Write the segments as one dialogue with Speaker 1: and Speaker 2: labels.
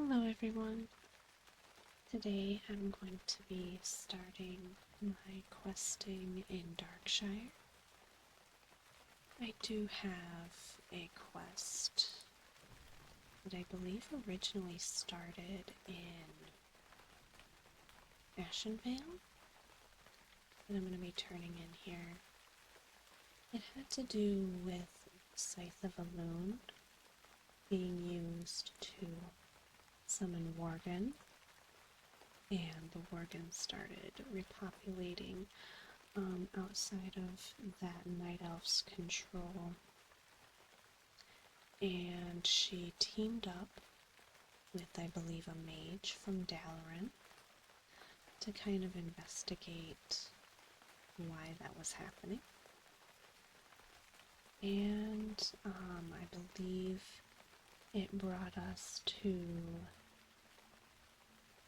Speaker 1: Hello everyone. Today I'm going to be starting my questing in Darkshire. I do have a quest that I believe originally started in Ashenvale that I'm going to be turning in here. It had to do with Scythe of Elune being used to summon Worgen, and the Worgen started repopulating outside of that night elf's control, and she teamed up with, I believe, a mage from Dalaran to kind of investigate why that was happening. And I believe it brought us to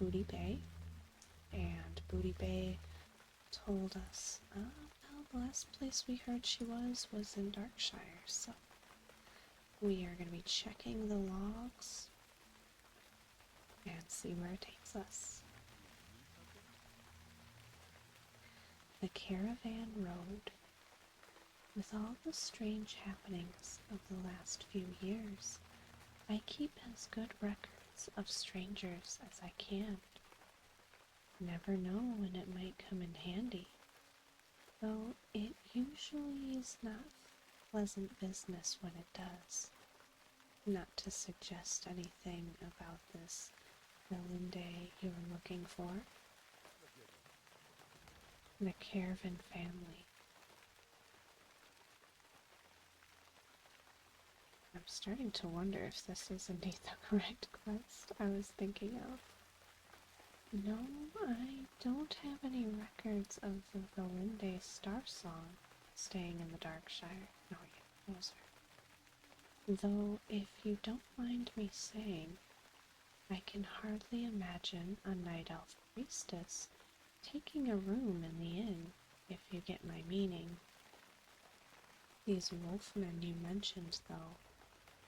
Speaker 1: Booty Bay, and Booty Bay told us, well, the last place we heard she was in Darkshire, so we are going to be checking the logs and see where it takes us. The Caravan Road. With all the strange happenings of the last few years, I keep as good records of strangers as I can. Never know when it might come in handy, though it usually is not pleasant business when it does. Not to suggest anything about this Valinde you're looking for. The Caravan family. I'm starting to wonder if this is indeed the correct quest I was thinking of. No, I don't have any records of the Valinde Star Song staying in the Darkshire. Oh yeah, those are. Though, if you don't mind me saying, I can hardly imagine a night elf priestess taking a room in the inn, if you get my meaning. These wolfmen you mentioned, though,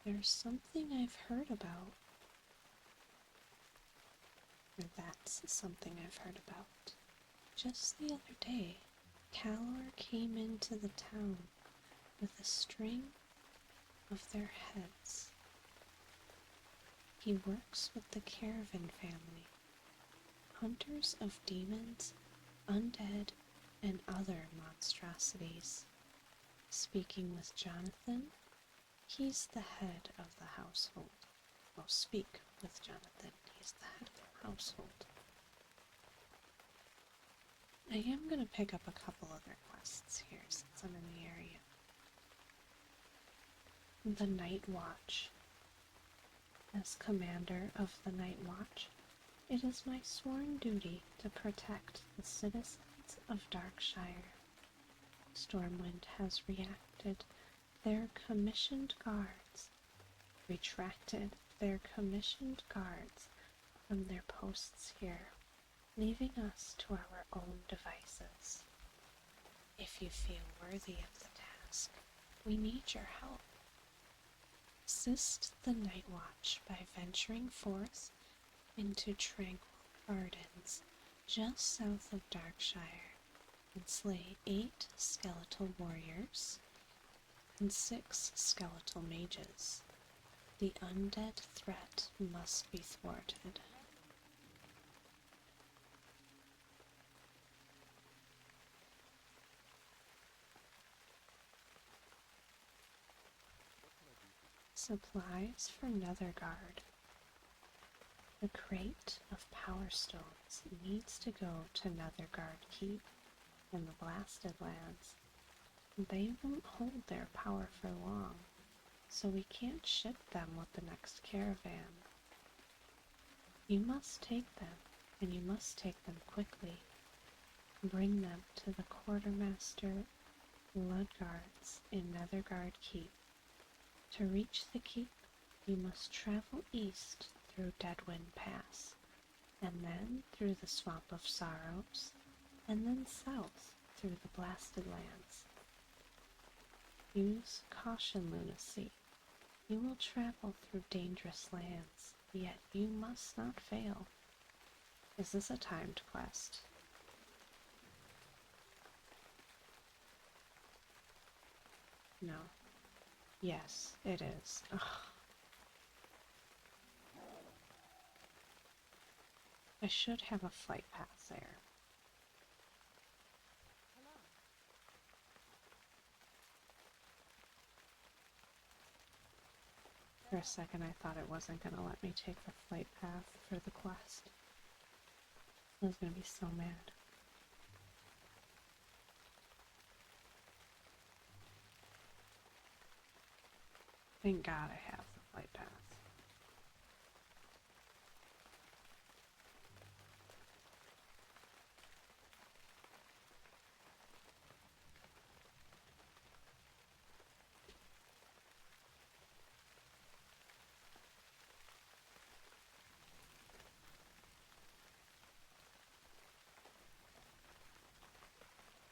Speaker 1: there's something I've heard about. Or that's something I've heard about. Just the other day, Calor came into the town with a string of their heads. He works with the Caravan family, hunters of demons, undead, and other monstrosities. Speaking with Jonathan, he's the head of the household. Well, speak with Jonathan, he's the head of the household. I am going to pick up a couple other quests here since I'm in the area. The Night Watch. As commander of the Night Watch, it is my sworn duty to protect the citizens of Darkshire. Stormwind has retracted their commissioned guards from their posts here, leaving us to our own devices. If you feel worthy of the task, we need your help. Assist the Night Watch by venturing forth into Tranquil Gardens just south of Darkshire and slay 8 skeletal warriors and 6 skeletal mages. The undead threat must be thwarted. Supplies for Netherguard. The crate of power stones needs to go to Netherguard Keep in the Blasted Lands. They won't hold their power for long, so we can't ship them with the next caravan. You must take them, and you must take them quickly. Bring them to the Quartermaster Ludgard's in Netherguard Keep. To reach the keep, you must travel east through Deadwind Pass, and then through the Swamp of Sorrows, and then south through the Blasted Lands. Use caution, Lunacy. You will travel through dangerous lands. Yet you must not fail. Is this a timed quest? No. Yes, it is. Ugh. I should have a flight path there. For a second I thought it wasn't going to let me take the flight path for the quest. I was going to be so mad. Thank God I have the flight path.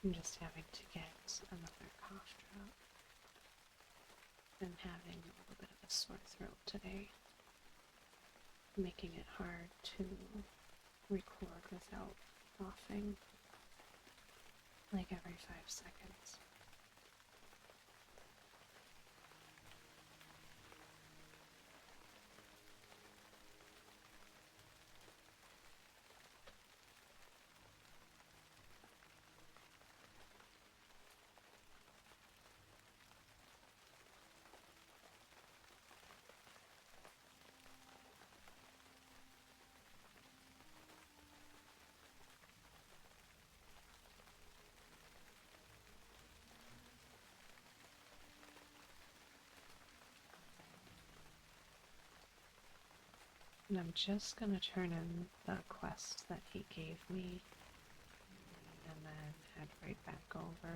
Speaker 1: I'm just having to get another cough drop. I'm having a little bit of a sore throat today, making it hard to record without coughing like every 5 seconds. And I'm just gonna turn in the quest that he gave me and then head right back over.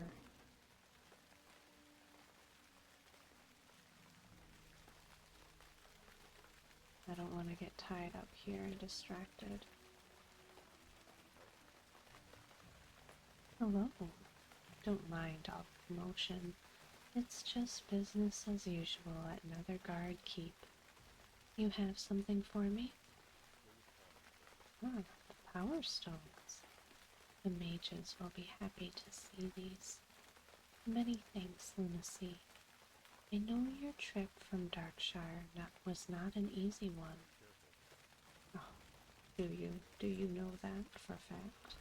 Speaker 1: I don't want to get tied up here and distracted. Hello. Don't mind all the commotion. It's just business as usual at Netherguard Keep. You have something for me? Ah, the Power Stones. The mages will be happy to see these. Many thanks, Lunacy. I know your trip from Darkshire was not an easy one. Oh, do you? Do you know that for a fact?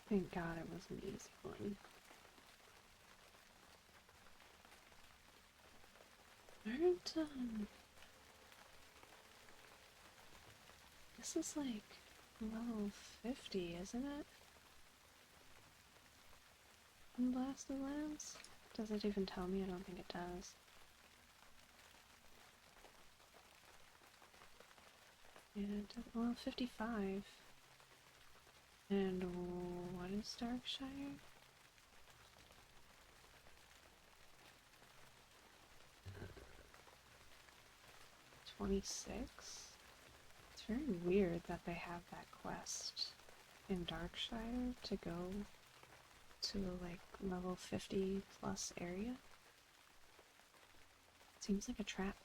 Speaker 1: Thank God it was an easy one. Aren't, this is like level 50, isn't it? In Blasted Lands? Does it even tell me? I don't think it does. Yeah, well, 55. And what is Darkshire? 26? It's very weird that they have that quest in Darkshire to go to like level 50 plus area. Seems like a trap.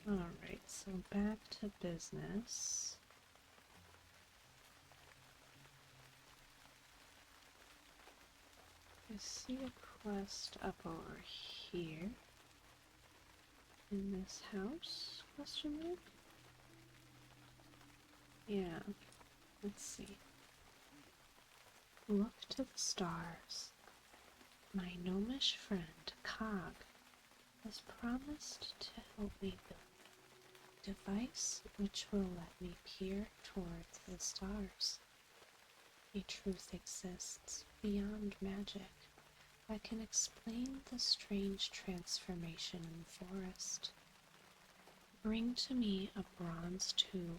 Speaker 1: Alright, so back to business. I see a quest up over here. In this house? Question mark? Yeah, let's see. Look to the stars. My gnomish friend Cog has promised to help me build a device which will let me peer towards the stars. A truth exists beyond magic that can explain the strange transformation in the forest. Bring to me a bronze tube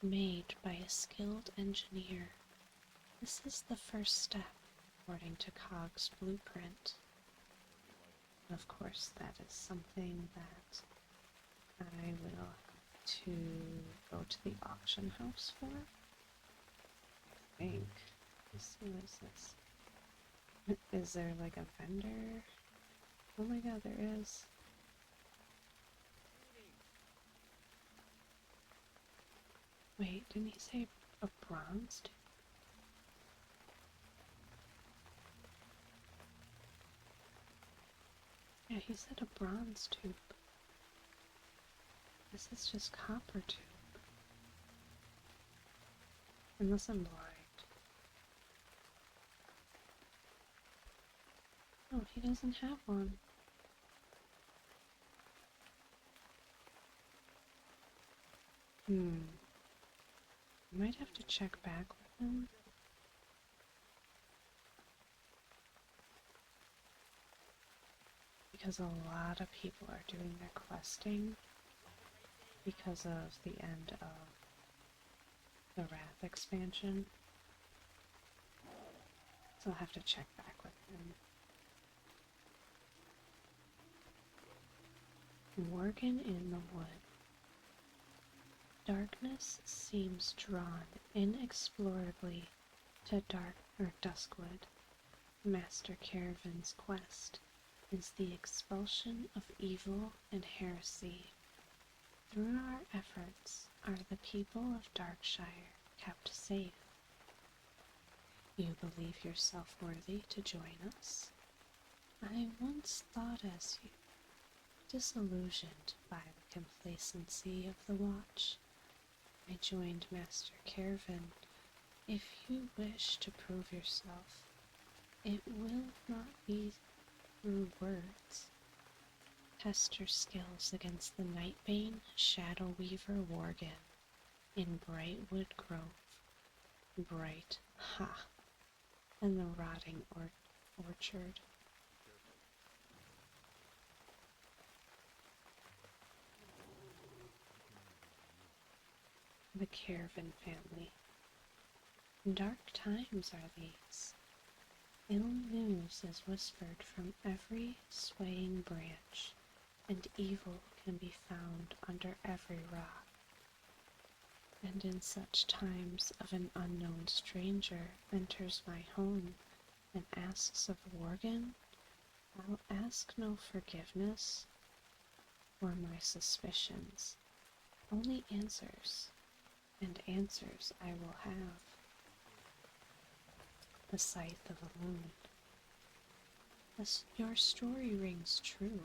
Speaker 1: made by a skilled engineer. This is the first step according to Cog's blueprint. Of course, that is something that I will have to go to the auction house for. I think. Let's see, what is this? Is there like a vendor? Oh my god, there is. Wait, didn't he say a bronze tube? Yeah, he said a bronze tube. This is just copper tube. Unless I'm blind. Oh, he doesn't have one. I might have to check back with him. Because a lot of people are doing their questing because of the end of the Wrath expansion. So I'll have to check back with him. Worgen in the wood. Darkness seems drawn inexplorably to Duskwood. Master Caravan's quest is the expulsion of evil and heresy. Through our efforts are the people of Darkshire kept safe. You believe yourself worthy to join us? I once thought as you, disillusioned by the complacency of the Watch. I joined Master Caravan. If you wish to prove yourself, it will not be through words. Test your skills against the Nightbane Shadow Weaver Worgen in Brightwood Grove. Bright, ha, and the Rotting Orchard. The Caravan family. Dark times are these. Ill news is whispered from every swaying branch, and evil can be found under every rock. And in such times of an unknown stranger enters my home and asks of Worgen, I'll ask no forgiveness for my suspicions, only answers, and answers I will have. The Scythe of a Moon. Your story rings true.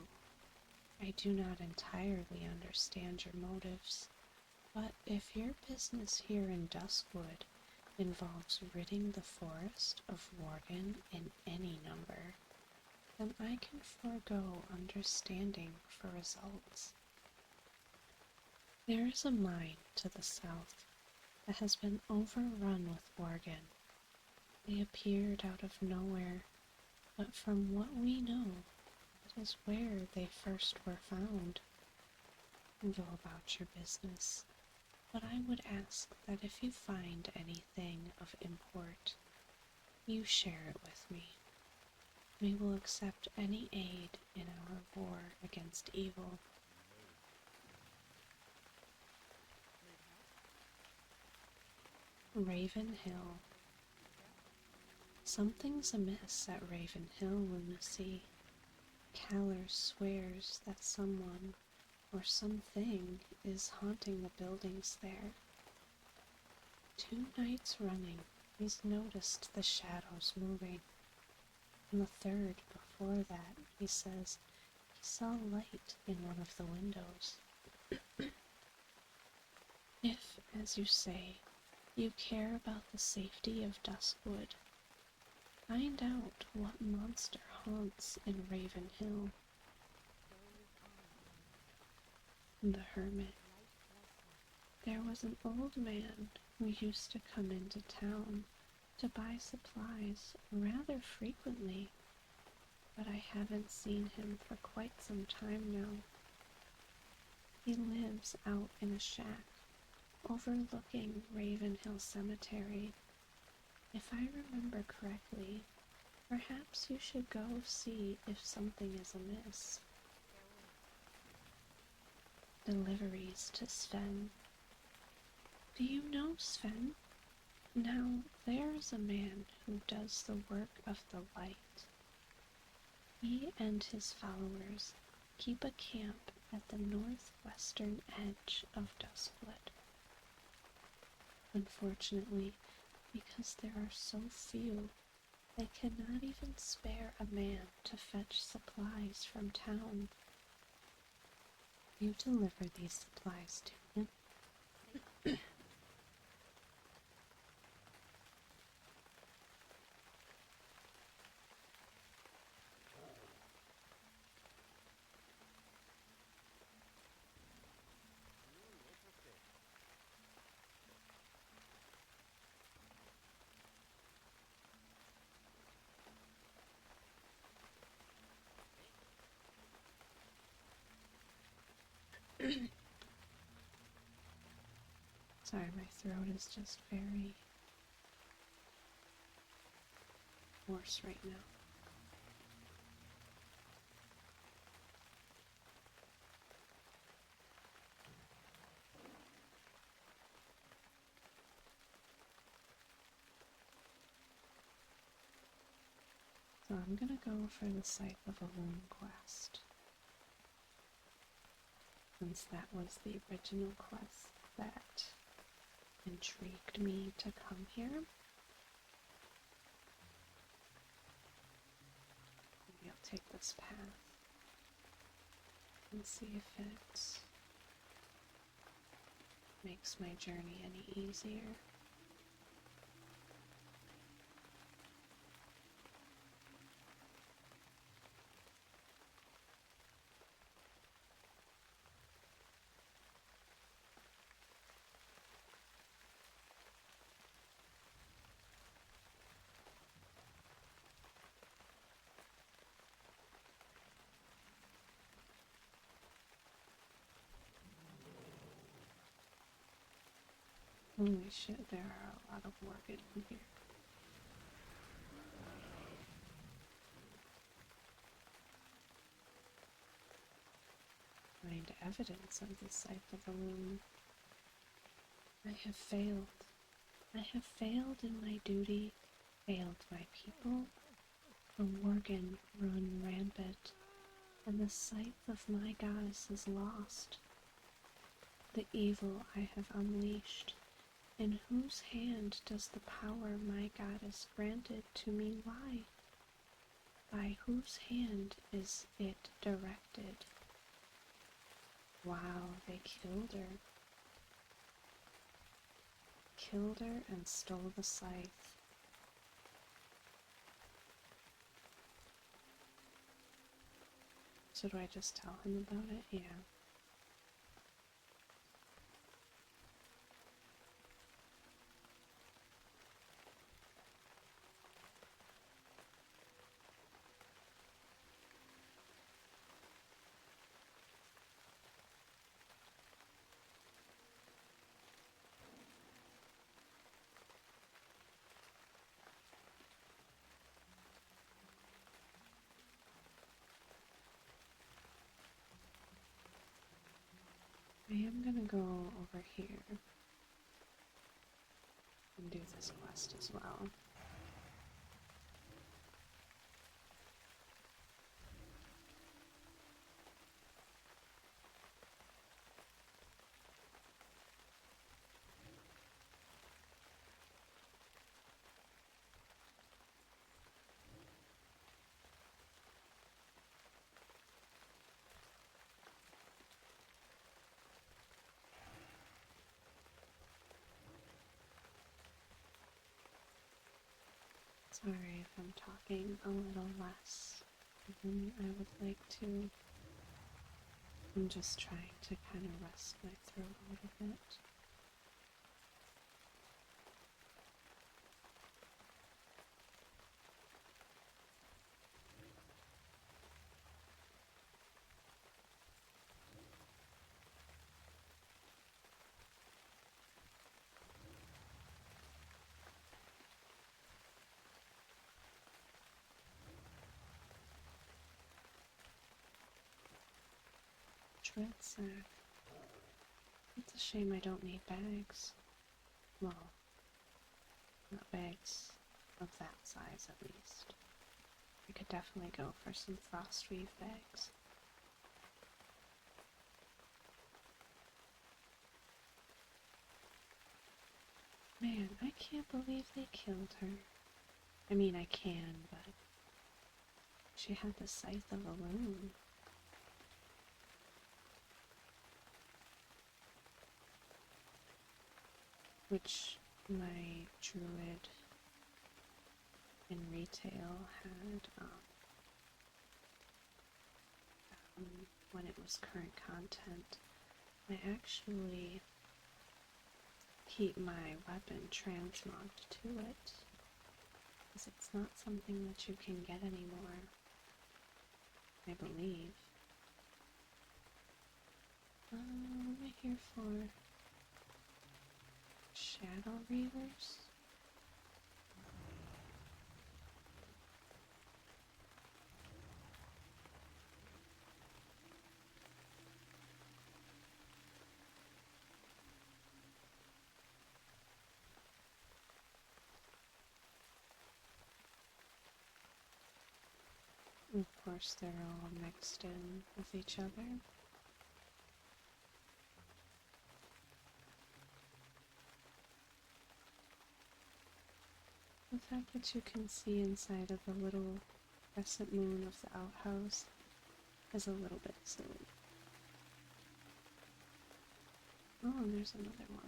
Speaker 1: I do not entirely understand your motives, but if your business here in Duskwood involves ridding the forest of Worgen in any number, then I can forego understanding for results. There is a mine to the south that has been overrun with Worgen. They appeared out of nowhere, but from what we know, it is where they first were found. Go about your business, but I would ask that if you find anything of import, you share it with me. We will accept any aid in our war against evil. Raven Hill. Something's amiss at Raven Hill, Lunacy. Caller swears that someone or something is haunting the buildings there. 2 nights running, he's noticed the shadows moving. And the 3rd before that, he says he saw light in one of the windows. If, as you say, you care about the safety of Duskwood, Find out what monster haunts in Raven Hill. The Hermit. There was an old man who used to come into town to buy supplies rather frequently, but I haven't seen him for quite some time now. He lives out in a shack overlooking Raven Hill Cemetery. If I remember correctly, perhaps you should go see if something is amiss. Deliveries to Sven. Do you know Sven? Now, there's a man who does the work of the light. He and his followers keep a camp at the northwestern edge of Duskwood. Unfortunately, because there are so few, they cannot even spare a man to fetch supplies from town. You deliver these supplies to him. Sorry, my throat is just very hoarse right now. So I'm gonna go for the Scythe of Elune quest, since that was the original quest that intrigued me to come here. Maybe I'll take this path and see if it makes my journey any easier. Holy shit, there are a lot of worked in here. Find evidence of the Scythe of Elune. I have failed. I have failed in my duty, failed my people. The Worgen run rampant, and the scythe of my goddess is lost. The evil I have unleashed, in whose hand does the power my goddess granted to me lie? By whose hand is it directed? Wow, they killed her. Killed her and stole the scythe. So do I just tell him about it? Yeah. I am gonna go over here and do this quest as well. Sorry if I'm talking a little less than I would like to. I'm just trying to kind of rest my throat a little bit. Dread sack. It's a shame I don't need bags. Well, not bags of that size at least. I could definitely go for some frostweave bags. Man, I can't believe they killed her. I mean, I can, but she had the scythe of a loon. Which my druid in retail had when it was current content. I actually keep my weapon transmogged to it, because it's not something that you can get anymore, I believe. What am I here for? Shadow Reavers? Of course, they're all mixed in with each other. The fact that you can see inside of the little crescent moon of the outhouse is a little bit silly. Oh, and there's another one.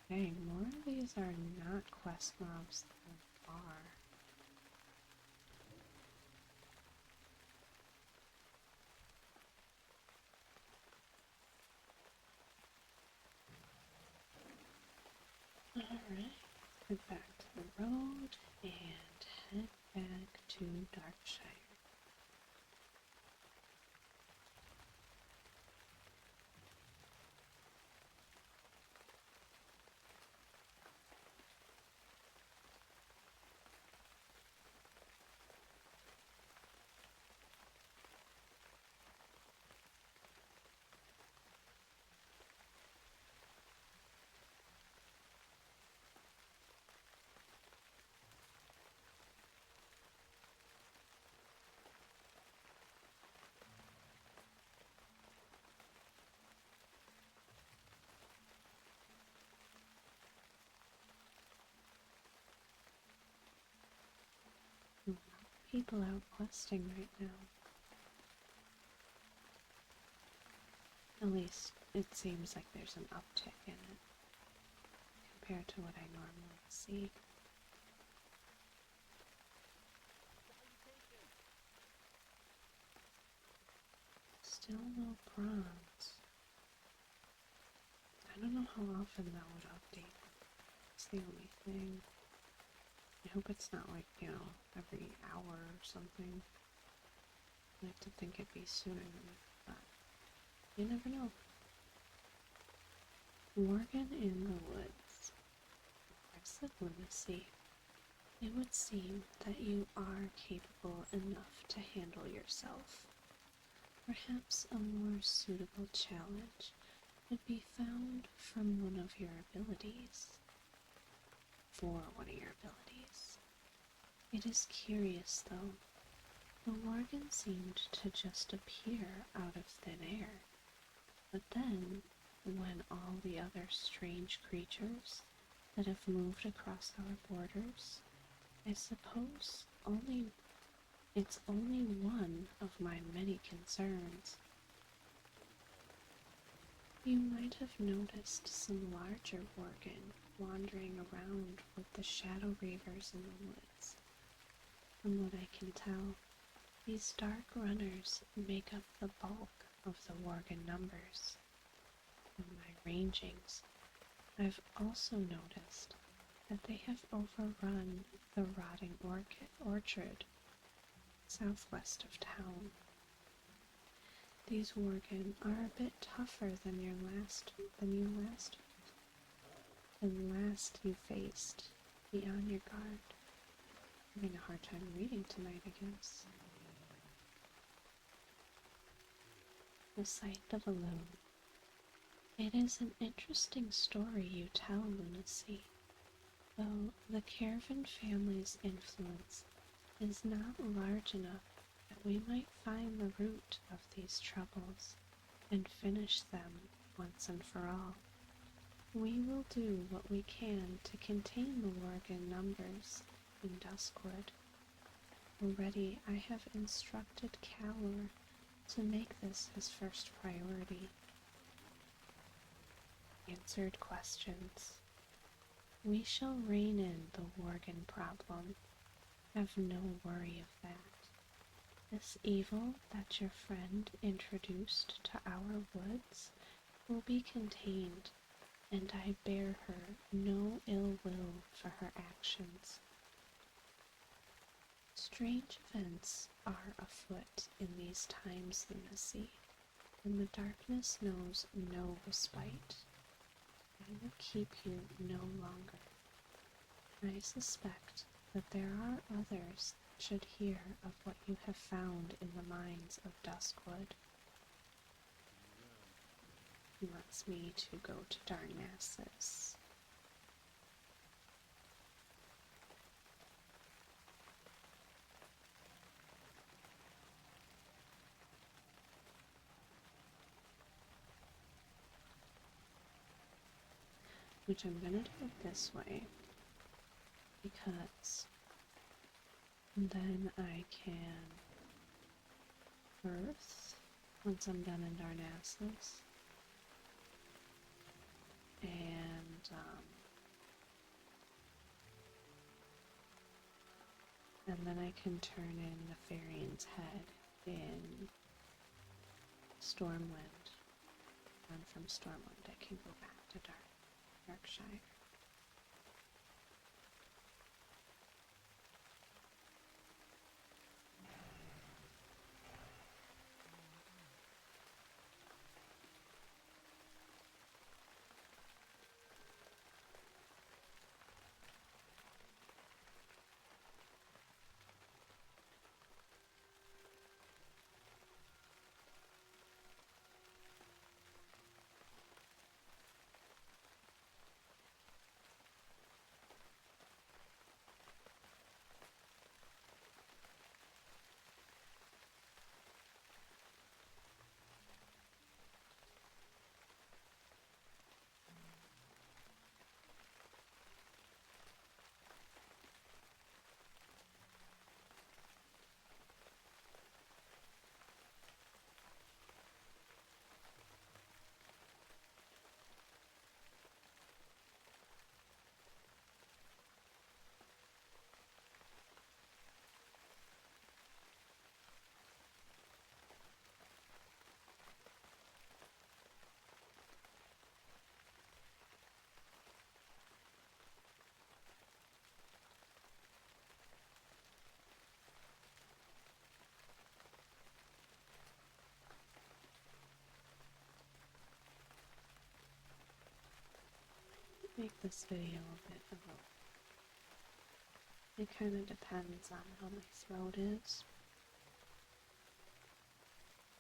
Speaker 1: Dang, more of these are not quest mobs than are. Alright, head back to the road and head back to Darkshire. People out questing right now. At least it seems like there's an uptick in it compared to what I normally see. Still no bronze. I don't know how often that would update. That's the only thing. I hope it's not like, you know, every hour or something. I like to think it'd be sooner than that, but you never know. Morgan in the woods. Impressive lunacy. It would seem that you are capable enough to handle yourself. Perhaps a more suitable challenge could be found from one of your abilities. For one of your abilities. It is curious, though. The worgen seemed to just appear out of thin air, but then, when all the other strange creatures that have moved across our borders, I suppose it's only one of my many concerns. You might have noticed some larger worgen wandering around with the shadow reavers in the woods. From what I can tell, these dark runners make up the bulk of the worgen numbers. In my rangings, I've also noticed that they have overrun the rotting orchard southwest of town. These worgen are a bit tougher than last you faced. Be on your guard. Having a hard time reading tonight, I guess. The sight of a loon. It is an interesting story you tell, Lunacy, though the Caravan family's influence is not large enough that we might find the root of these troubles and finish them once and for all. We will do what we can to contain the worgen numbers in Duskwood. Already I have instructed Calor to make this his first priority. Answered questions. We shall rein in the worgen problem. Have no worry of that. This evil that your friend introduced to our woods will be contained, and I bear her no ill will for her actions. Strange events are afoot in these times, Lunacy, and the darkness knows no respite. I will keep you no longer. I suspect that there are others that should hear of what you have found in the mines of Duskwood. He wants me to go to Darnassus. Which I'm going to do it this way, because then I can birth once I'm done in Darnassus, and then I can turn in the Farian's head in Stormwind, and from Stormwind I can go back to Darkshire. Make this video a bit of a... It kind of depends on how my throat is,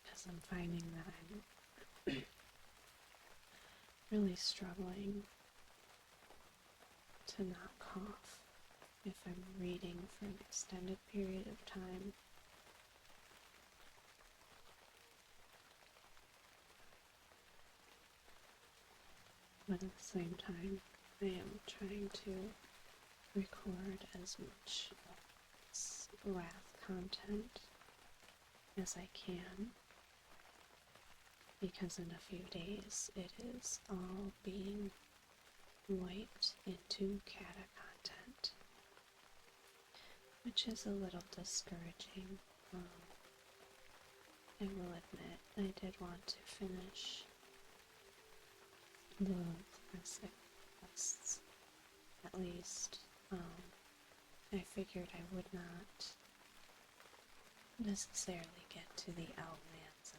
Speaker 1: because I'm finding that really struggling to not cough if I'm reading for an extended period of time. But at the same time, I am trying to record as much of this wrath content as I can, because in a few days it is all being wiped into Kata content, which is a little discouraging. I will admit I did want to finish the classic quests, at least. I figured I would not necessarily get to the Outlands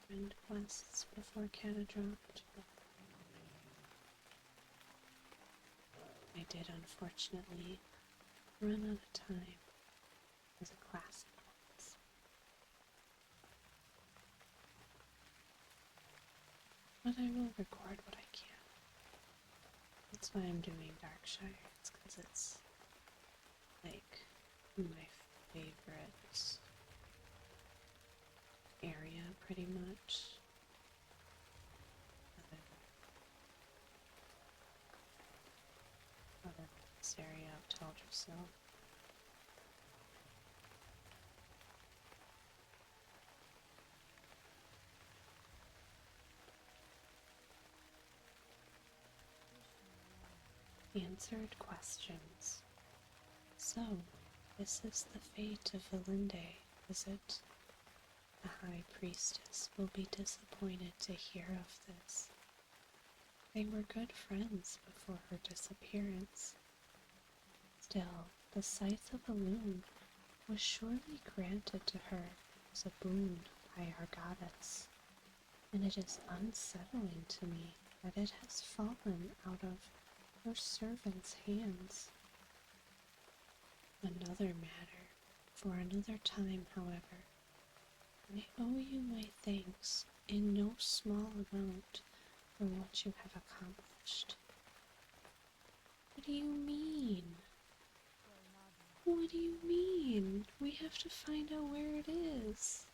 Speaker 1: and quests before Kata dropped, but I did unfortunately run out of time as a classic once. But I will record what I can. That's why I'm doing Darkshire. It's because it's like my favorite area, pretty much. Other than this area I've told you so. Answered questions. So, this is the fate of Valinde, is it? The High Priestess will be disappointed to hear of this. They were good friends before her disappearance. Still, the Scythe of Elune was surely granted to her as a boon by our goddess, and it is unsettling to me that it has fallen out of her servant's hands. Another matter, for another time, however. I owe you my thanks in no small amount for what you have accomplished. What do you mean? What do you mean? We have to find out where it is.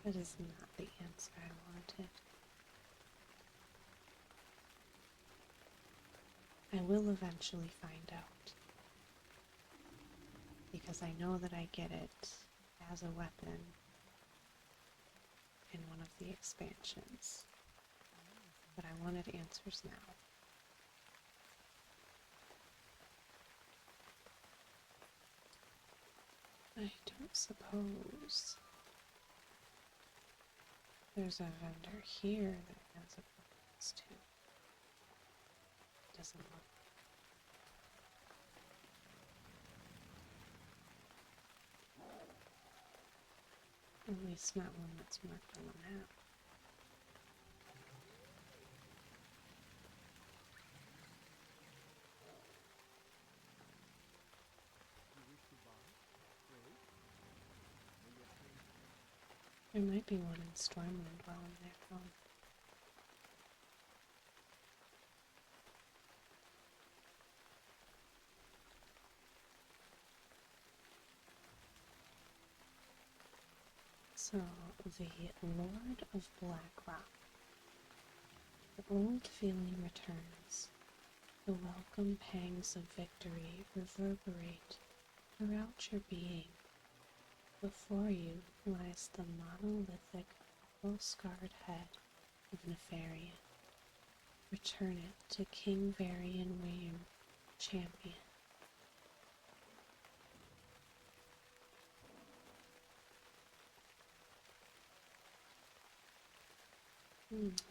Speaker 1: That is not the answer I wanted. I will eventually find out, because I know that I get it as a weapon in one of the expansions, but I wanted answers now. I don't suppose there's a vendor here that has a purpose too. Doesn't look. At least not one that's marked on the map. There might be one in Stormwind while I'm there, though. So, the Lord of Blackrock. The old feeling returns. The welcome pangs of victory reverberate throughout your being. Before you lies the monolithic, full-scarred head of Nefarian. Return it to King Varian Wayne, champion.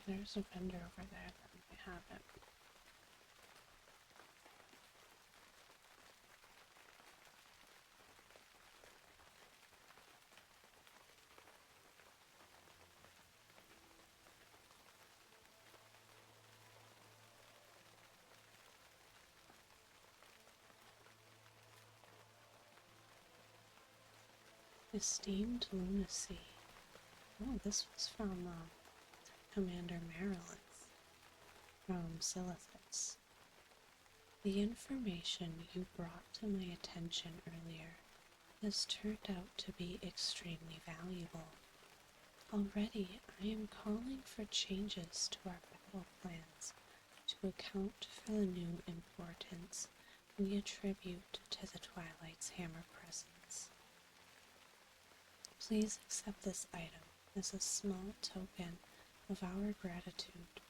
Speaker 1: There's a vendor over there that might have it. Esteemed lunacy, Oh, this was from Commander Marilith from Silithus. The information you brought to my attention earlier has turned out to be extremely valuable. Already, I am calling for changes to our battle plans to account for the new importance we attribute to the Twilight's hammer presence. Please accept this item as a small token of our gratitude.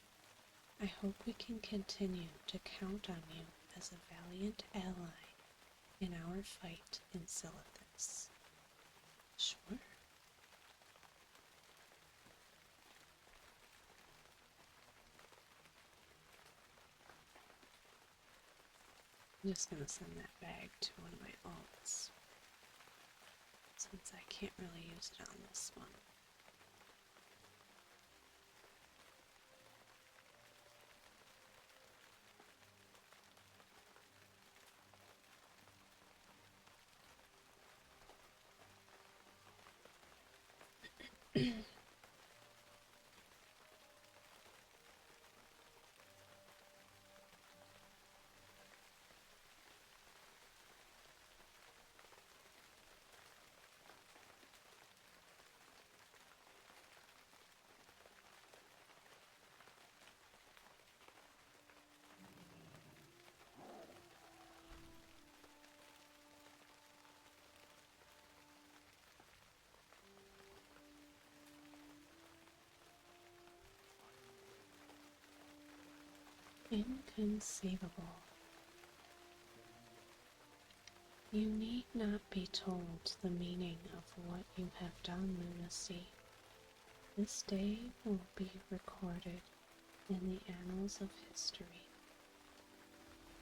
Speaker 1: I hope we can continue to count on you as a valiant ally in our fight in Silithus. Sure. I'm just going to send that bag to one of my alts, since I can't really use it on this one. Inconceivable. You need not be told the meaning of what you have done, Lunacy. This day will be recorded in the annals of history.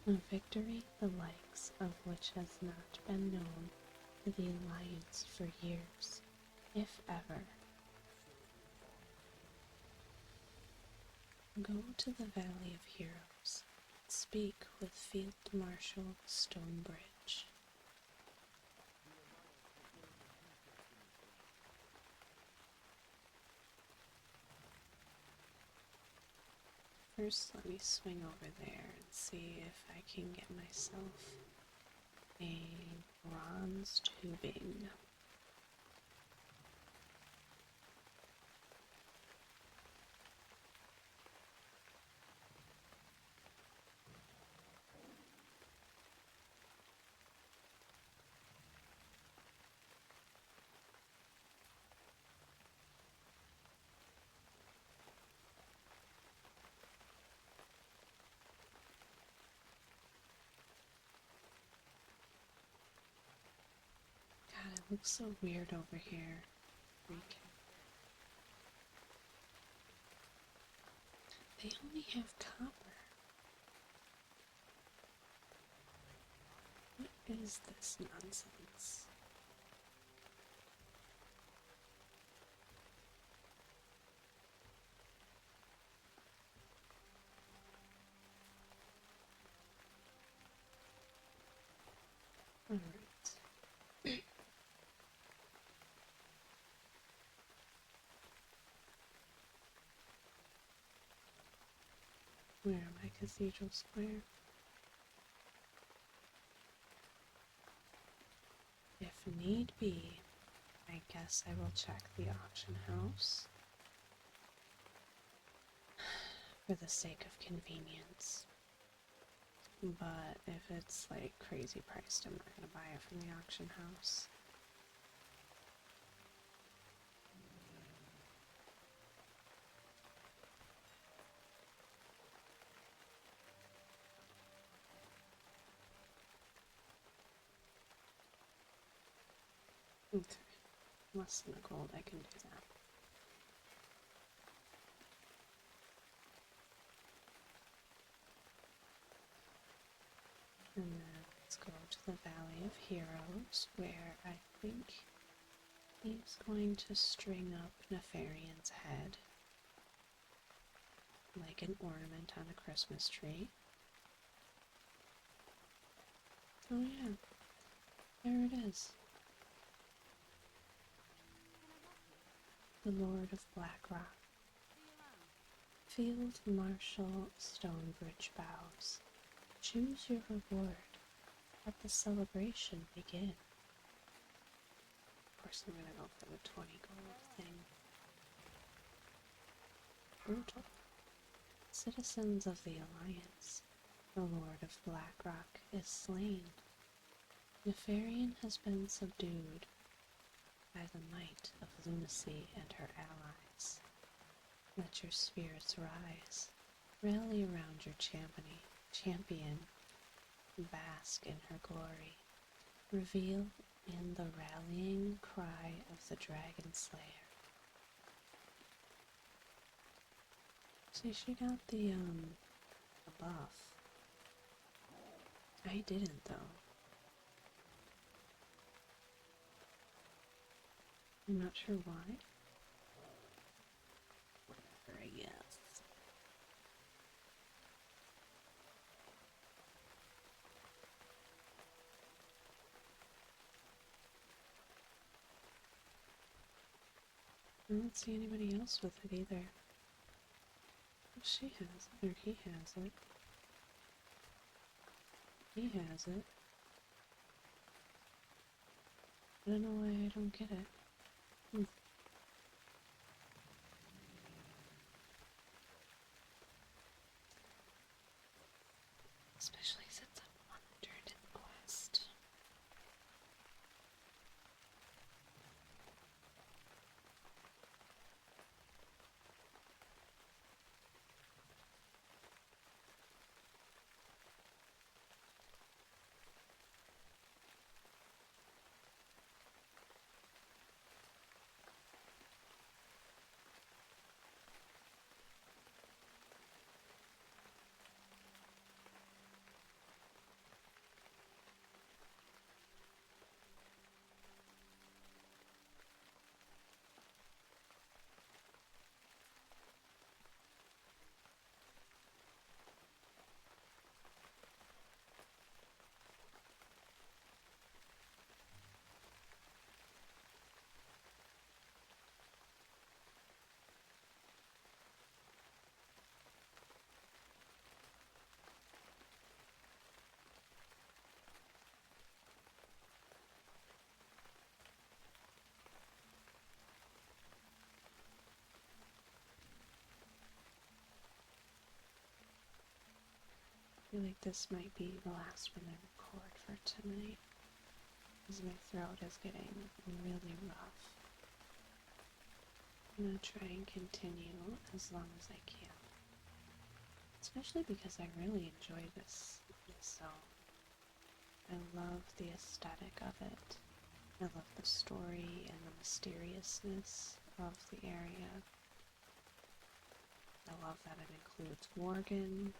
Speaker 1: A victory the likes of which has not been known to the Alliance for years, if ever. Go to the Valley of Heroes. Speak with Field Marshal Stonebridge. First, let me swing over there and see if I can get myself a bronze tubing. God, it looks so weird over here. They only have copper. What is this nonsense? Alright. Where am I? Cathedral Square? If need be, I guess I will check the auction house for the sake of convenience. But if it's like crazy priced, I'm not gonna buy it from the auction house. Okay, less than a gold, I can do that. And then let's go to the Valley of Heroes, where I think he's going to string up Nefarian's head like an ornament on a Christmas tree. Oh yeah, there it is. the Lord of Blackrock. Field Marshal Stonebridge bows. Choose your reward. Let the celebration begin. Of course, I'm gonna go for the 20 gold thing. Brutal. Citizens of the Alliance, the Lord of Blackrock is slain. Nefarian has been subdued by the might of Lunacy and her allies. Let your spirits rise. Rally around your champion. Bask in her glory. Reveal in the rallying cry of the Dragon Slayer. See, she got the buff. I didn't, though. I'm not sure why. Whatever, I guess. I don't see anybody else with it either. Oh, she has it, or he has it. He has it. I don't know why I don't get it. Especially since I'm monitored in quest. I feel like this might be the last one I record for tonight, because my throat is getting really rough. I'm gonna try and continue as long as I can, especially because I really enjoy this zone. I love the aesthetic of it. I love the story and the mysteriousness of the area. I love that it includes Worgen.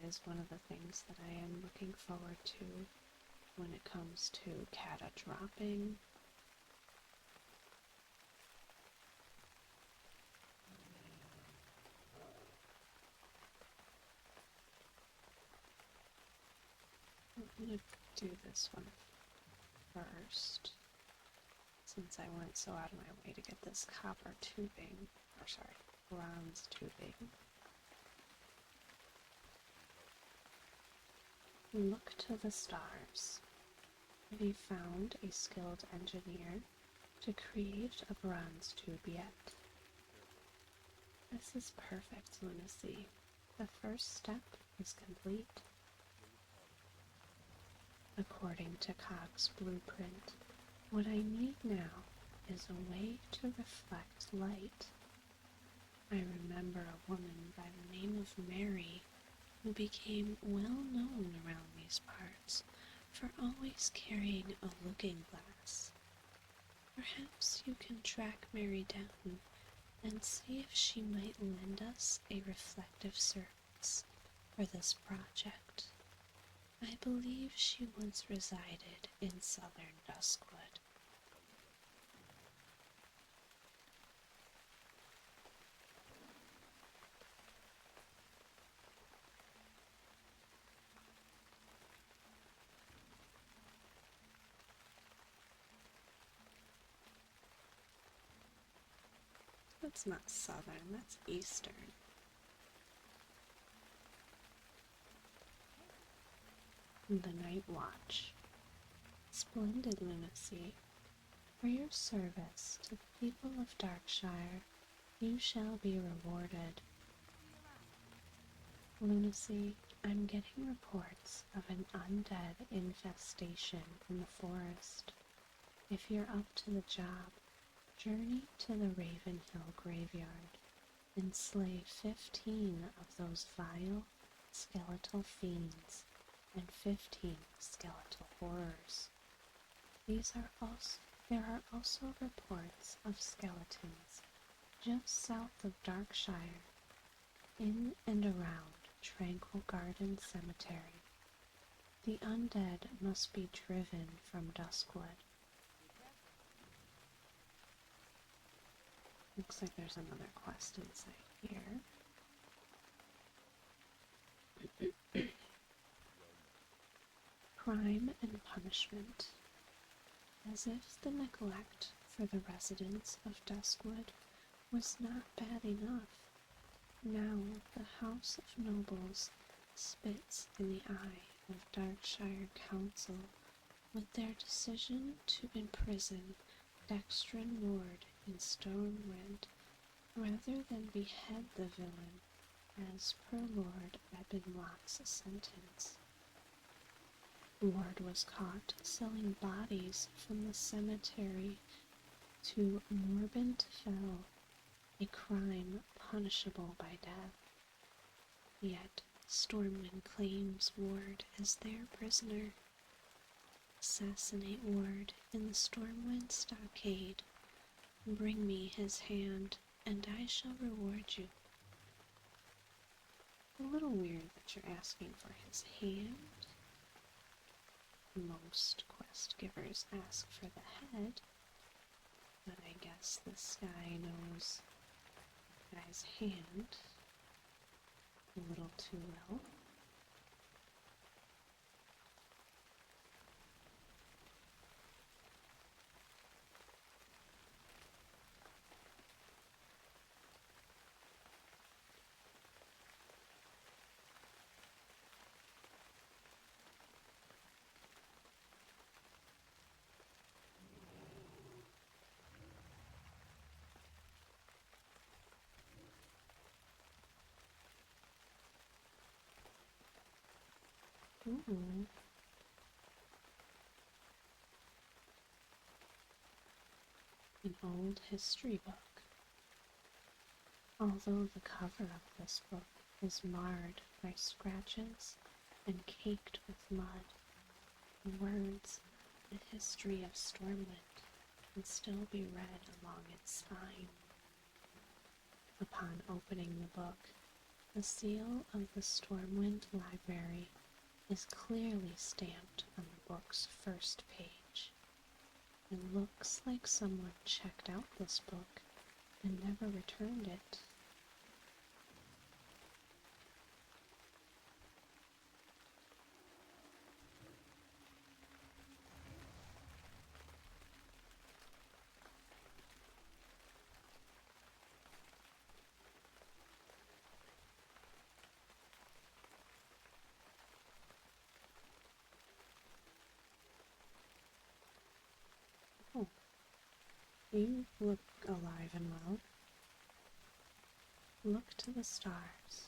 Speaker 1: Is one of the things that I am looking forward to when it comes to Kata dropping. I'm gonna do this one first, since I went so out of my way to get this copper tubing, or sorry, bronze tubing. Look to the stars. Have you found a skilled engineer to create a bronze tube yet? This is perfect, Lunacy. The first step is complete. According to Cox's blueprint, what I need now is a way to reflect light. I remember a woman by the name of Mary who became well known around these parts for always carrying a looking glass. Perhaps you can track Mary down and see if she might lend us a reflective service for this project. I believe she once resided in southern Duskwood. That's not southern, that's eastern. The Night Watch. Splendid, Lunacy. For your service to the people of Darkshire, you shall be rewarded. Lunacy, I'm getting reports of an undead infestation in the forest. If you're up to the job, journey to the Ravenhill graveyard and slay 15 of those vile skeletal fiends and 15 skeletal horrors. There are also reports of skeletons just south of Darkshire, in and around Tranquil Garden Cemetery. The undead must be driven from Duskwood. Looks like there's another quest inside here. Crime and punishment. As if the neglect for the residents of Duskwood was not bad enough, now the House of Nobles spits in the eye of Darkshire Council with their decision to imprison Dextrin Ward in Stormwind rather than behead the villain as per Lord Ebbenlock's sentence. Ward was caught selling bodies from the cemetery to Morbid Fell, a crime punishable by death. Yet Stormwind claims Ward as their prisoner. Assassinate Ward in the Stormwind stockade. Bring me his hand, and I shall reward you. A little weird that you're asking for his hand. Most quest givers ask for the head, but I guess this guy knows the guy's hand a little too well. Ooh. An old history book. Although the cover of this book is marred by scratches and caked with mud, the words, "The History of Stormwind," can still be read along its spine. Upon opening the book, the seal of the Stormwind Library is clearly stamped on the book's first page. It looks like someone checked out this book and never returned it. Oh, you look alive and well. Look to the stars.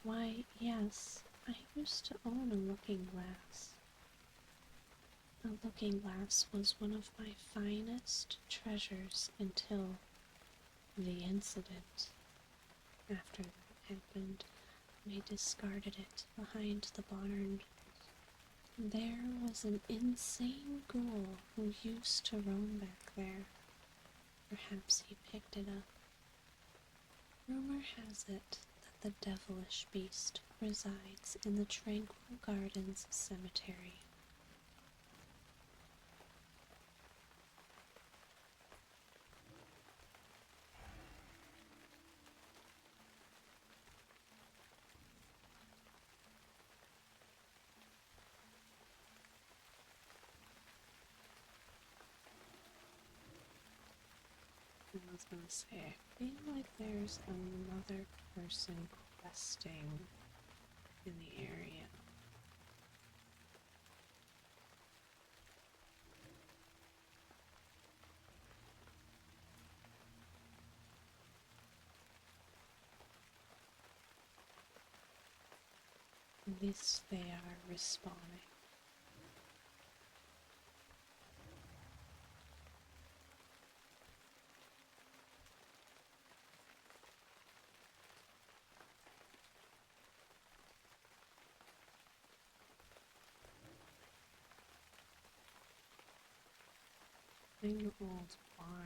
Speaker 1: Why, yes, I used to own a looking glass. A looking glass was one of my finest treasures until the incident. After that happened, we discarded it behind the barn. There was an insane ghoul who used to roam back there. Perhaps he picked it up. Rumor has it that the devilish beast resides in the Tranquil Gardens Cemetery. was gonna say, I feel like there's another person questing in the area. At least they are respawning. An old barn.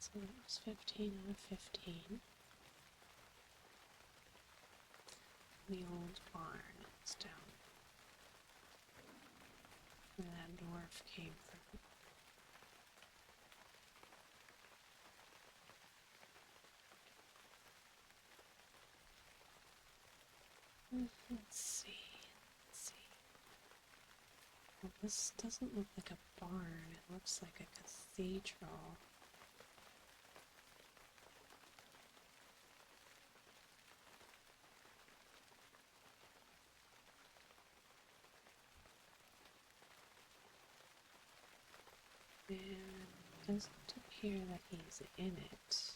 Speaker 1: So that was 15 out of 15. The old barn is down where that dwarf came from. Let's see. Well, this doesn't look like a barn, it looks like a cathedral. And it doesn't appear that he's in it.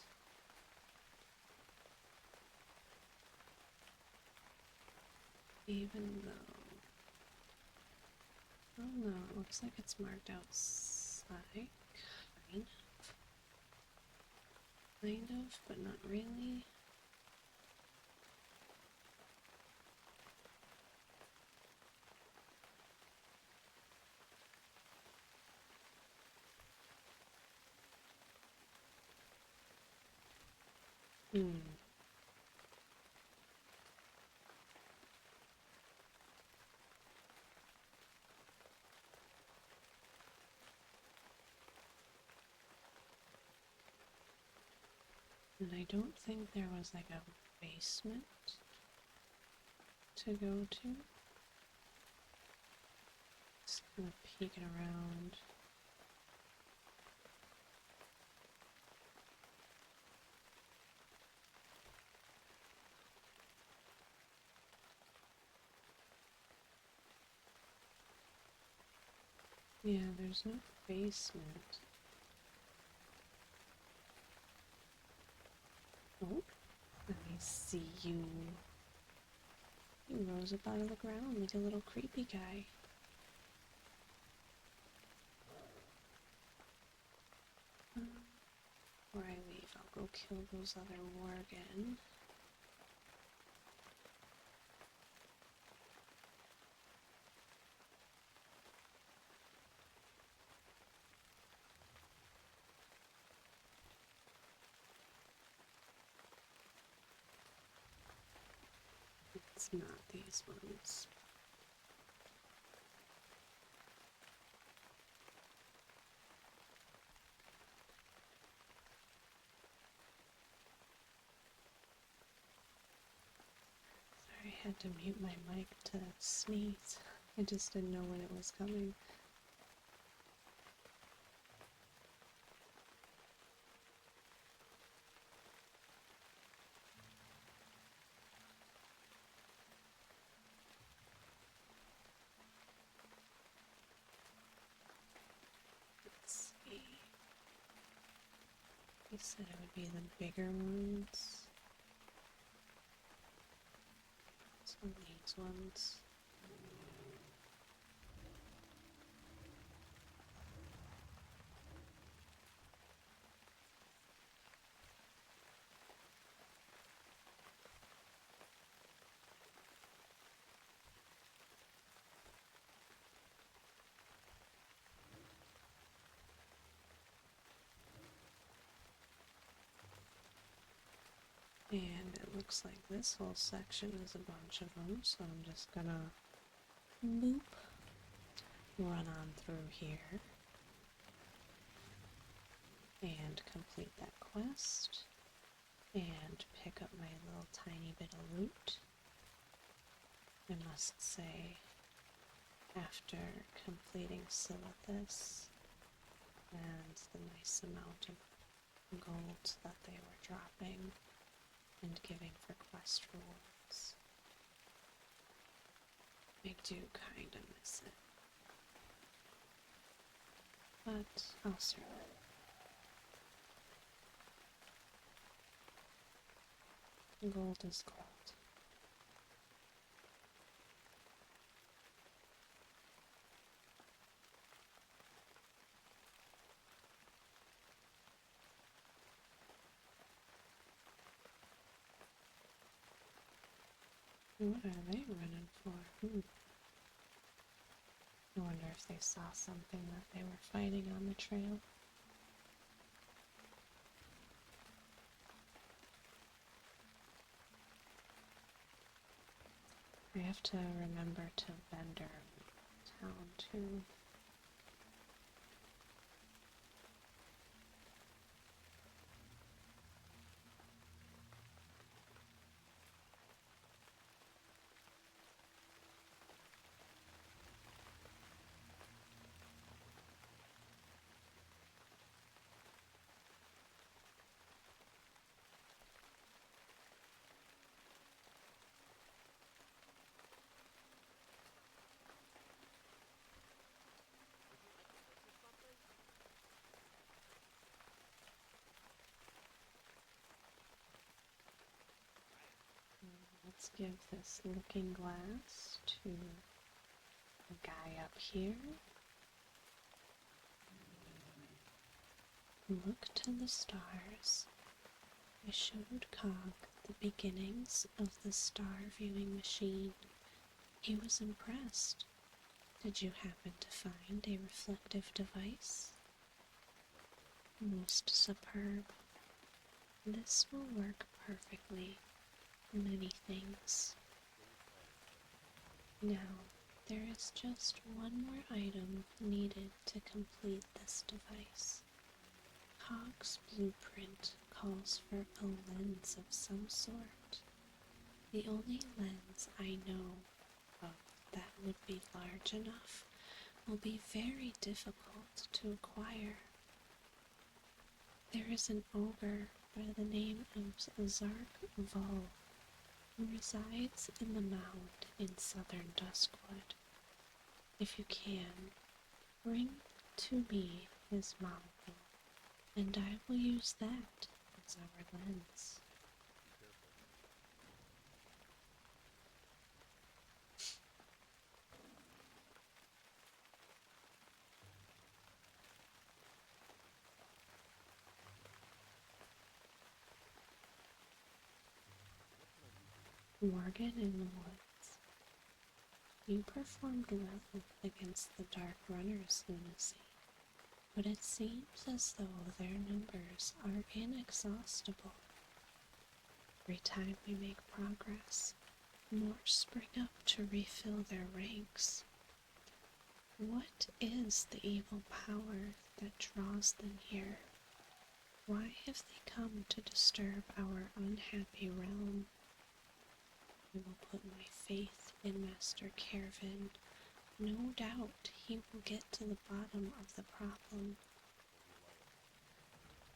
Speaker 1: Even though, oh no, it looks like it's marked outside. Kind of, but not really. And I don't think there was like a basement to go to. Just kind of peeking around. Yeah, there's no basement. Oh, let me see you. You rose up out of the ground like a little creepy guy. Before I leave, I'll go kill those other worgen. It's not these ones. Sorry, I had to mute my mic to sneeze. I just didn't know when it was coming. Let's see. You said it would be the bigger ones. Some of these ones. And it looks like this whole section is a bunch of them, so I'm just gonna boop, run on through here. complete that quest and pick up my little tiny bit of loot. I must say, after completing Silithus and the nice amount of gold that they were dropping and giving for quest rewards, I do kinda miss it. But I'll survive. Gold is gold. What are they running for? I wonder if they saw something that they were fighting on the trail. I have to remember to vendor town too. Let's give this looking glass to the guy up here. Look to the stars. I showed Cog the beginnings of the star viewing machine. He was impressed. Did you happen to find a reflective device? Most superb. This will work perfectly. Many things. Now, there is just one more item needed to complete this device. Cog's blueprint calls for a lens of some sort. The only lens I know of that would be large enough will be very difficult to acquire. There is an ogre by the name of Zark Vol who resides in the mound in southern Duskwood. If you can, bring to me his model, and I will use that as our lens. Morgan in the woods. You performed well against the Dark Runner's lunacy, but it seems as though their numbers are inexhaustible. Every time we make progress, more spring up to refill their ranks. What is the evil power that draws them here? Why have they come to disturb our unhappy realm? I will put my faith in Master Kervin. No doubt he will get to the bottom of the problem.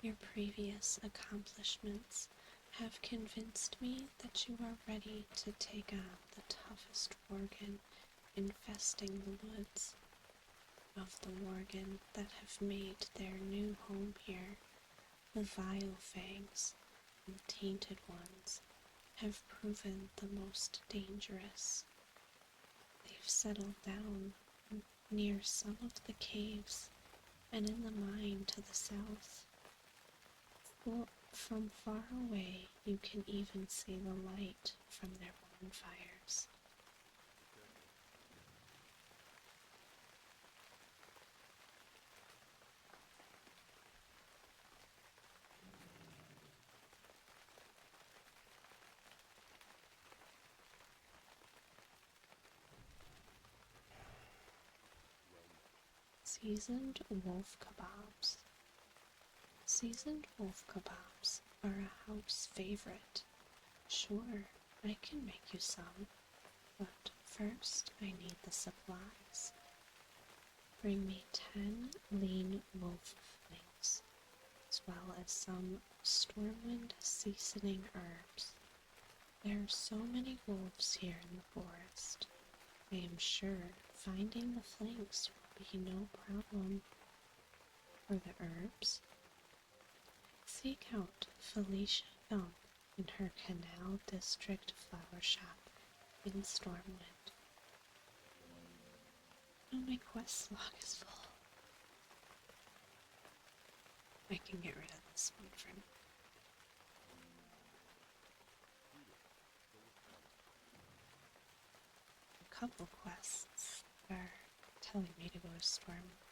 Speaker 1: Your previous accomplishments have convinced me that you are ready to take on the toughest worgen infesting the woods. Of the worgen that have made their new home here, the vile fangs and the tainted ones have proven the most dangerous. They've settled down near some of the caves and in the mine to the south. From far away you can even see the light from their bonfires. Seasoned wolf kebabs. Seasoned wolf kebabs are a house favorite. Sure, I can make you some, but first I need the supplies. Bring me 10 lean wolf flanks, as well as some stormwind seasoning herbs. There are so many wolves here in the forest. I am sure finding the flanks will be no problem. For the herbs, seek out Felicia Gump in her Canal District flower shop in Stormwind. Oh, my quest log is full. I can get rid of this one for now. A couple quests are telling me to go to Stormwind.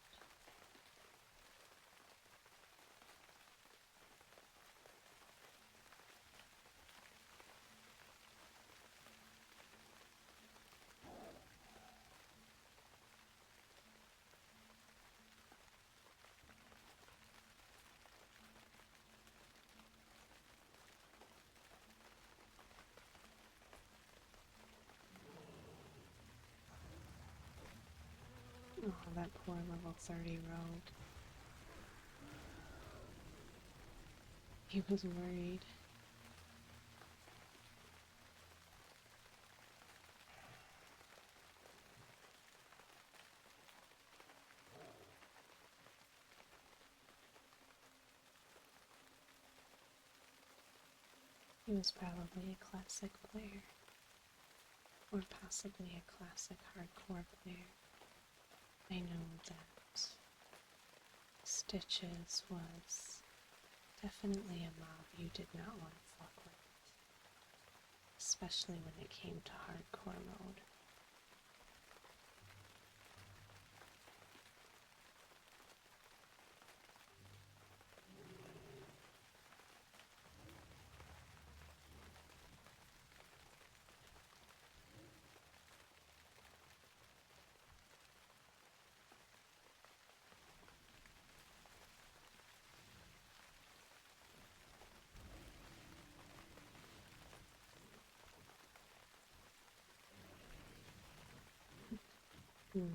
Speaker 1: Oh, that poor level 30 rogue. He was worried. He was probably a classic player, or possibly a classic hardcore player. I know that Stitches was definitely a mob you did not want to fuck with, especially when it came to hardcore mode.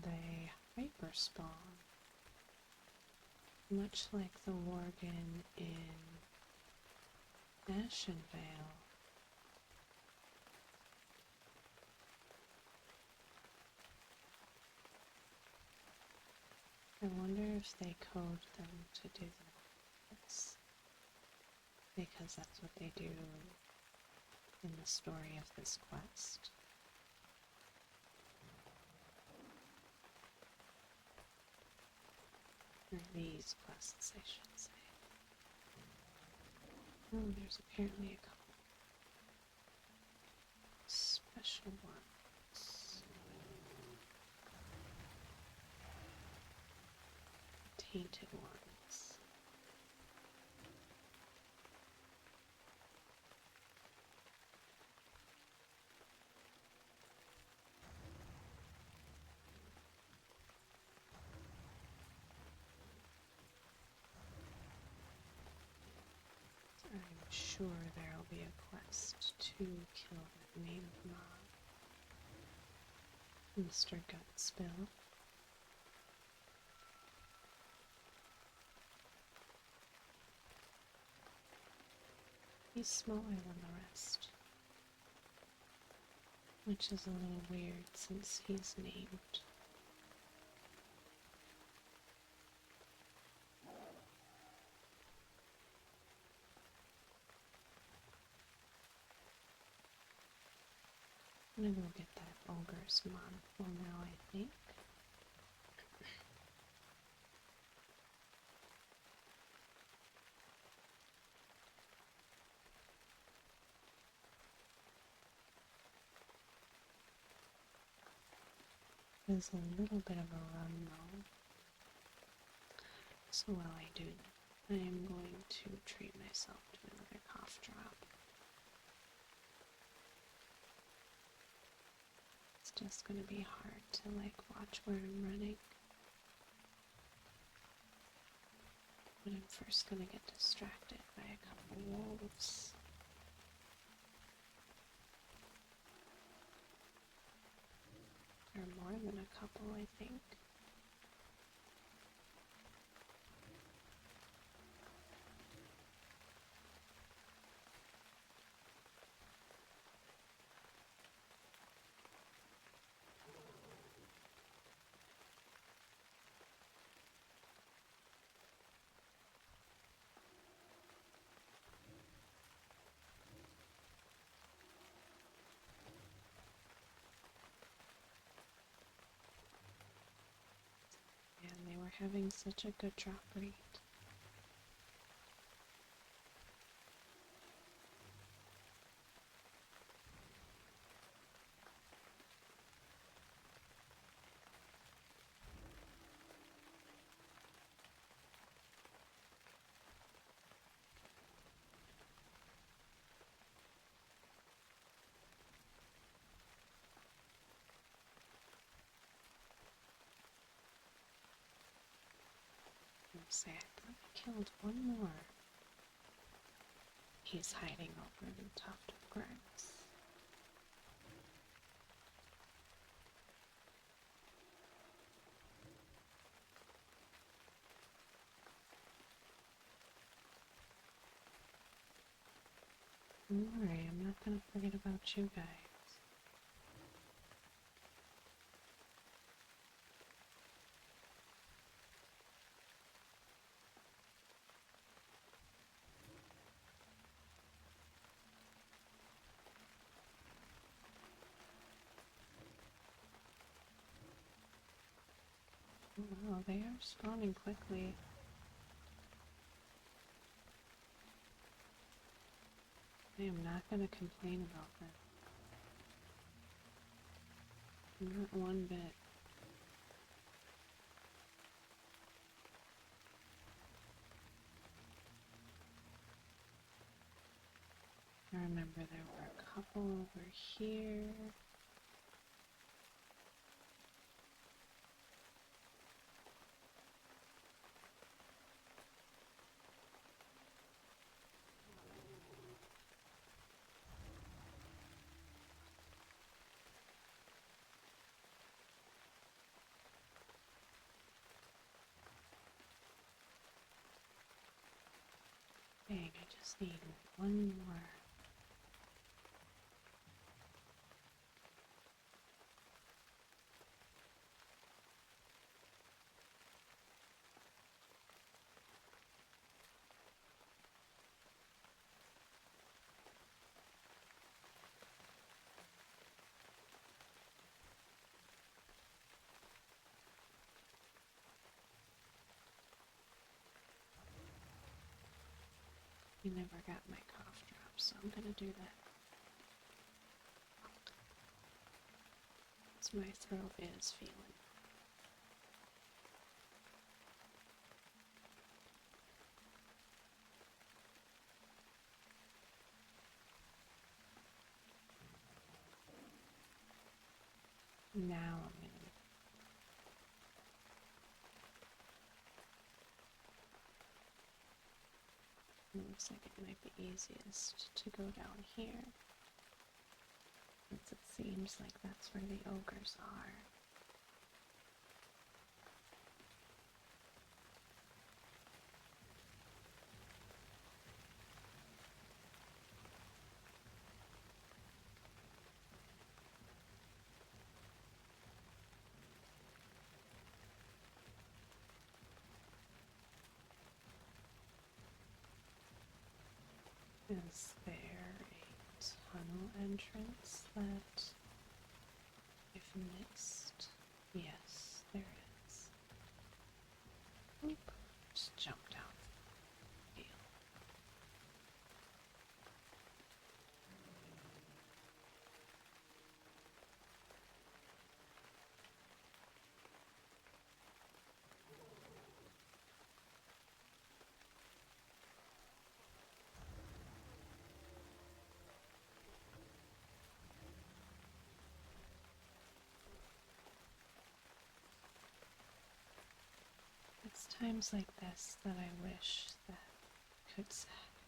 Speaker 1: They hyperspawn, much like the Worgen in Ashenvale. I wonder if they code them to do this, because that's what they do in the story of this quest. Or these quests, I should say. Oh, there's apparently a couple special ones. Tainted ones. I'm sure there'll be a quest to kill that native mob. Mr. Gutspill. He's smaller than the rest, which is a little weird since he's named. I'm gonna go get that ogre's monocle now, I think. There's a little bit of a run though. So while I do that, I am going to treat myself to another cough drop. It's just gonna be hard to watch where I'm running. But I'm first gonna get distracted by a couple wolves. Or more than a couple, I think. And they were having such a good drop rate. Say, I thought I killed one more. He's hiding over in a tuft of grass. Don't worry, I'm not gonna forget about you guys. Oh, wow, they are spawning quickly. I am not gonna complain about them. Not one bit. I remember there were a couple over here. Dang, I just need one more. You never got my cough drop, so I'm gonna do that. As my throat is feeling. Now I'm gonna. It looks like it might be easiest to go down here, since it seems like that's where the ogres are. Is there a tunnel entrance that I've missed? Yes, there is. Oop, just jump down. Deal. times like this that I wish that I could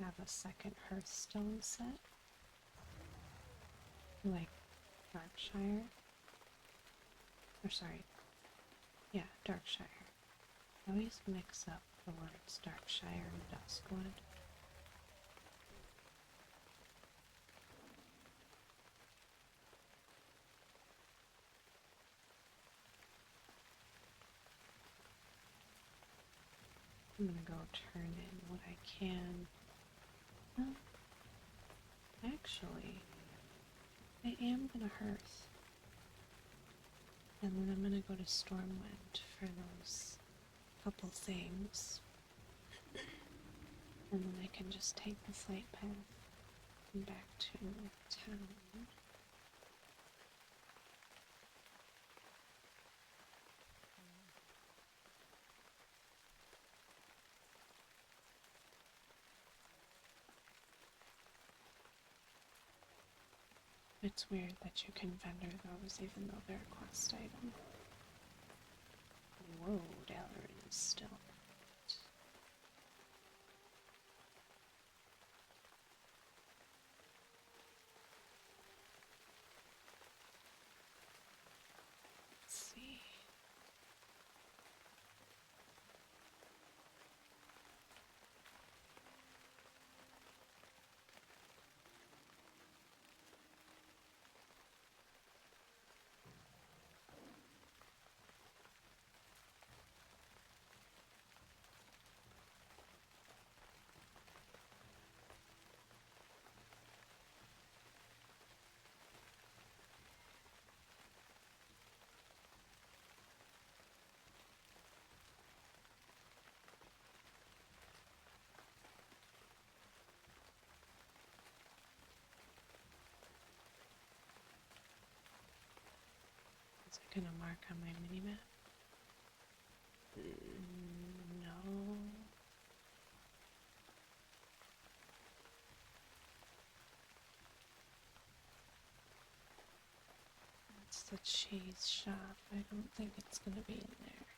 Speaker 1: have a second Hearthstone set, like Darkshire, or sorry, yeah, Darkshire. I always mix up the words Darkshire and Duskwood. I'm gonna go turn in what I can. Well, actually, I am gonna Hearth. And then I'm gonna go to Stormwind for those couple things. And then I can just take the flight path back to town. It's weird that you can vendor those even though they're a quest item. Whoa, Dalaran is still out. Let's see. Is it gonna mark on my minimap? No. That's the cheese shop. I don't think it's gonna be in there.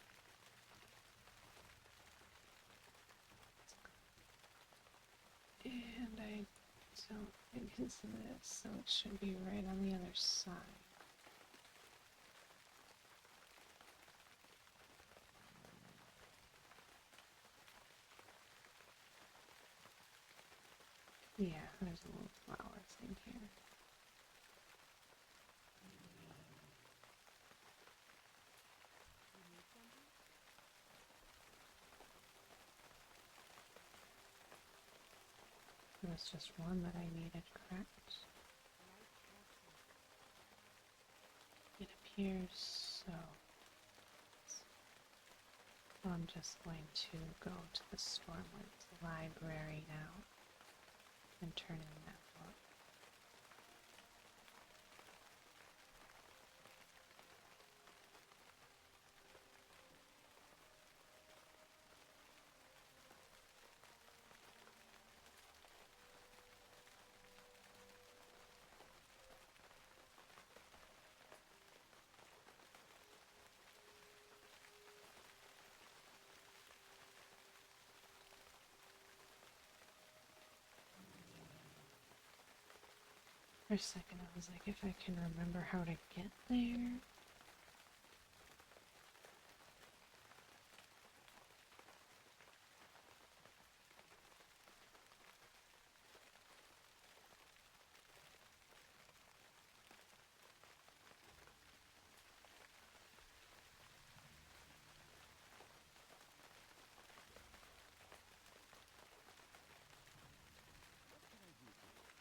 Speaker 1: And I don't think it's this, so it should be right on the other side. Yeah, there's a little flower thing here. There was just one that I needed, correct? It appears so. So I'm just going to go to the Stormwind library now and turn in that book. For a second I was like, if I can remember how to get there.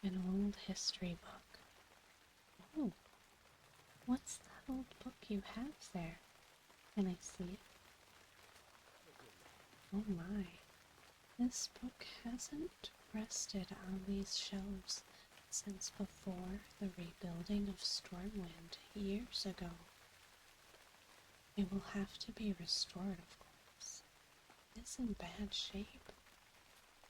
Speaker 1: An old history book. Oh, what's that old book you have there? Can I see it? Oh my. This book hasn't rested on these shelves since before the rebuilding of Stormwind years ago. It will have to be restored, of course. It's in bad shape,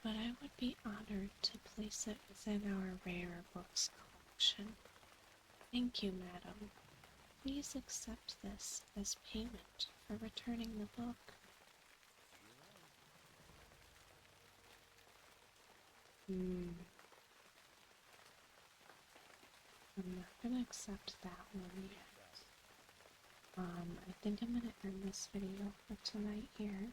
Speaker 1: but I would be honored to place it within our rare books collection. Thank you, madam. Please accept this as payment for returning the book. Hmm. I'm not gonna accept that one yet. I think I'm gonna end this video for tonight here.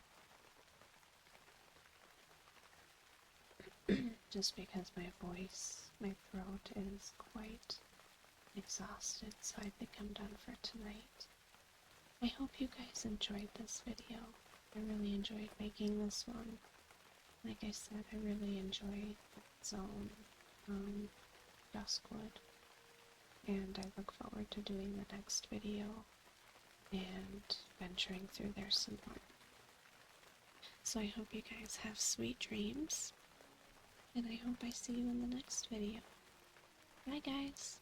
Speaker 1: Just because my voice, my throat is quite exhausted, so I think I'm done for tonight. I hope you guys enjoyed this video. I really enjoyed making this one. Like I said, I really enjoy Zone, Duskwood, and I look forward to doing the next video and venturing through there some more. So I hope you guys have sweet dreams, and I hope I see you in the next video. Bye guys!